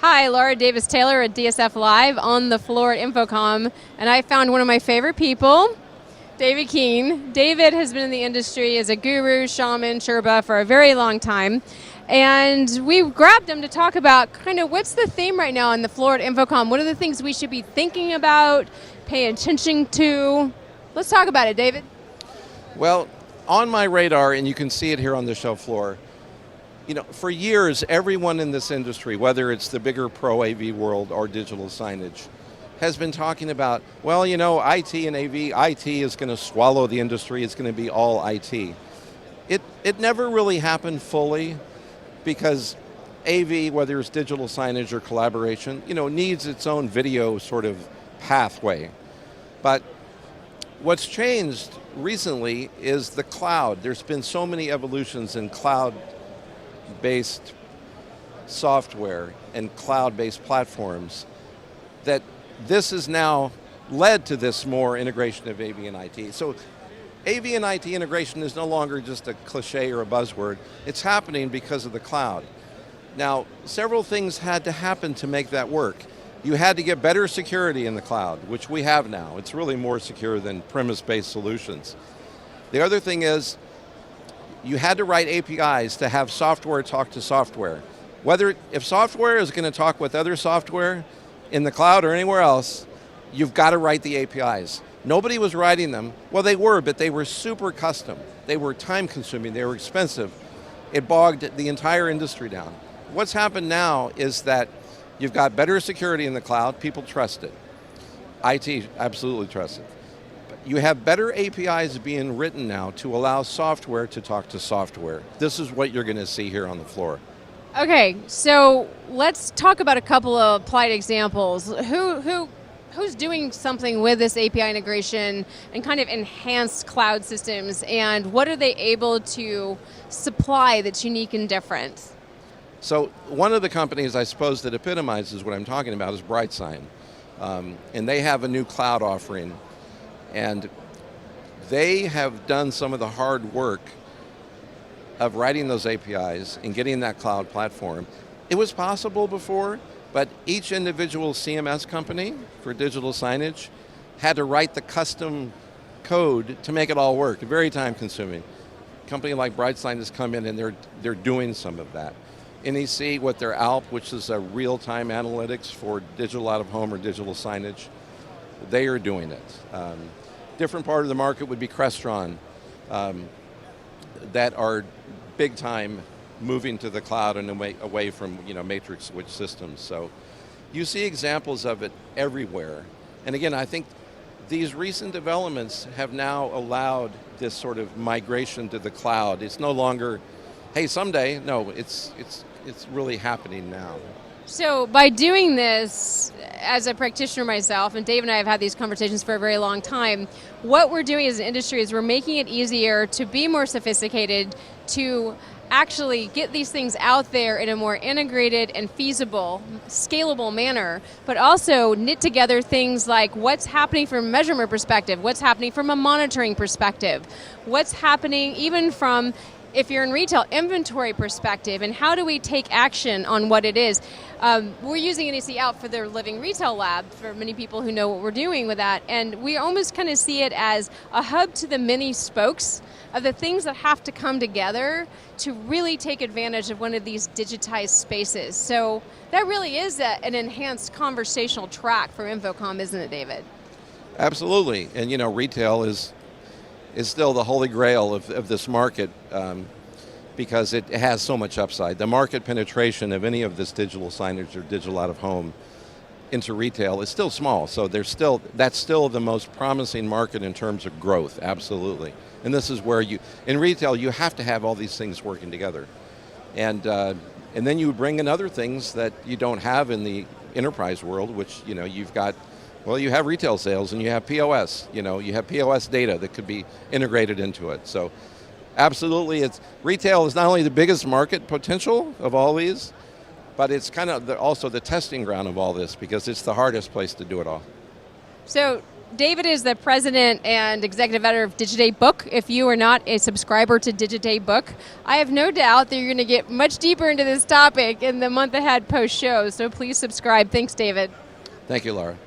Hi, Laura DavisTaylor at DSF Live on the floor at InfoComm, and I found one of my favorite people, David Keene. David has been in the industry as a guru, shaman, Sherpa for a very long time, and we grabbed him to talk about kind of what's the theme right now on the floor at InfoComm. What are the things we should be thinking about, paying attention to? Let's talk about it, David. Well, on my radar, and you can see it here on the show floor, for years, everyone in this industry, whether it's the bigger pro AV world or digital signage, has been talking about, well, IT and AV, IT is going to swallow the industry, it's going to be all IT. It never really happened fully because AV, whether it's digital signage or collaboration, needs its own video sort of pathway. But what's changed recently is the cloud. There's been so many evolutions in cloud-based software and cloud-based platforms that this has now led to this more integration of AV and IT. So AV and IT integration is no longer just a cliche or a buzzword. It's happening because of the cloud. Now, several things had to happen to make that work. You had to get better security in the cloud, which we have now. It's really more secure than premise-based solutions. The other thing is, you had to write APIs to have software talk to software. If software is going to talk with other software in the cloud or anywhere else, you've got to write the APIs. Nobody was writing them. Well, they were, but they were super custom. They were time consuming, they were expensive. It bogged the entire industry down. What's happened now is that you've got better security in the cloud, people trust it. IT absolutely trusts it. You have better APIs being written now to allow software to talk to software. This is what you're going to see here on the floor. Okay, so let's talk about a couple of applied examples. Who's doing something with this API integration and kind of enhanced cloud systems, and what are they able to supply that's unique and different? So one of the companies, I suppose, that epitomizes what I'm talking about is BrightSign. And they have a new cloud offering. And they have done some of the hard work of writing those APIs and getting that cloud platform. It was possible before, but each individual CMS company for digital signage had to write the custom code to make it all work. Very time consuming. A company like BrightSign has come in and they're doing some of that. NEC with their ALP, which is a real-time analytics for digital out-of-home or digital signage, they are doing it. Different part of the market would be Crestron, that are big time moving to the cloud and away from matrix switch systems. So you see examples of it everywhere. And again, I think these recent developments have now allowed this sort of migration to the cloud. It's no longer, hey, someday. No, it's really happening now. So by doing this, as a practitioner myself, and Dave and I have had these conversations for a very long time, what we're doing as an industry is we're making it easier to be more sophisticated, to actually get these things out there in a more integrated and feasible, scalable manner, but also knit together things like what's happening from a measurement perspective, what's happening from a monitoring perspective, what's happening even from, if you're in retail, inventory perspective, and how do we take action on what it is. We're using NEC out for their living retail lab for many people who know what we're doing with that, and we almost kind of see it as a hub to the many spokes of the things that have to come together to really take advantage of one of these digitized spaces. So that really is an enhanced conversational track for InfoComm, isn't it, David? Absolutely, and retail is still the holy grail of this market because it has so much upside. The market penetration of any of this digital signage or digital out-of-home into retail is still small, so that's still the most promising market in terms of growth, absolutely. And this is where in retail, you have to have all these things working together. And then you bring in other things that you don't have in the enterprise world, which you've got. Well, you have retail sales and you have POS. You have POS data that could be integrated into it. So absolutely, retail is not only the biggest market potential of all these, but it's kind of also the testing ground of all this because it's the hardest place to do it all. So David is the president and executive editor of Digiday Book. If you are not a subscriber to Digiday Book, I have no doubt that you're going to get much deeper into this topic in the month ahead post-show, so please subscribe. Thanks, David. Thank you, Laura.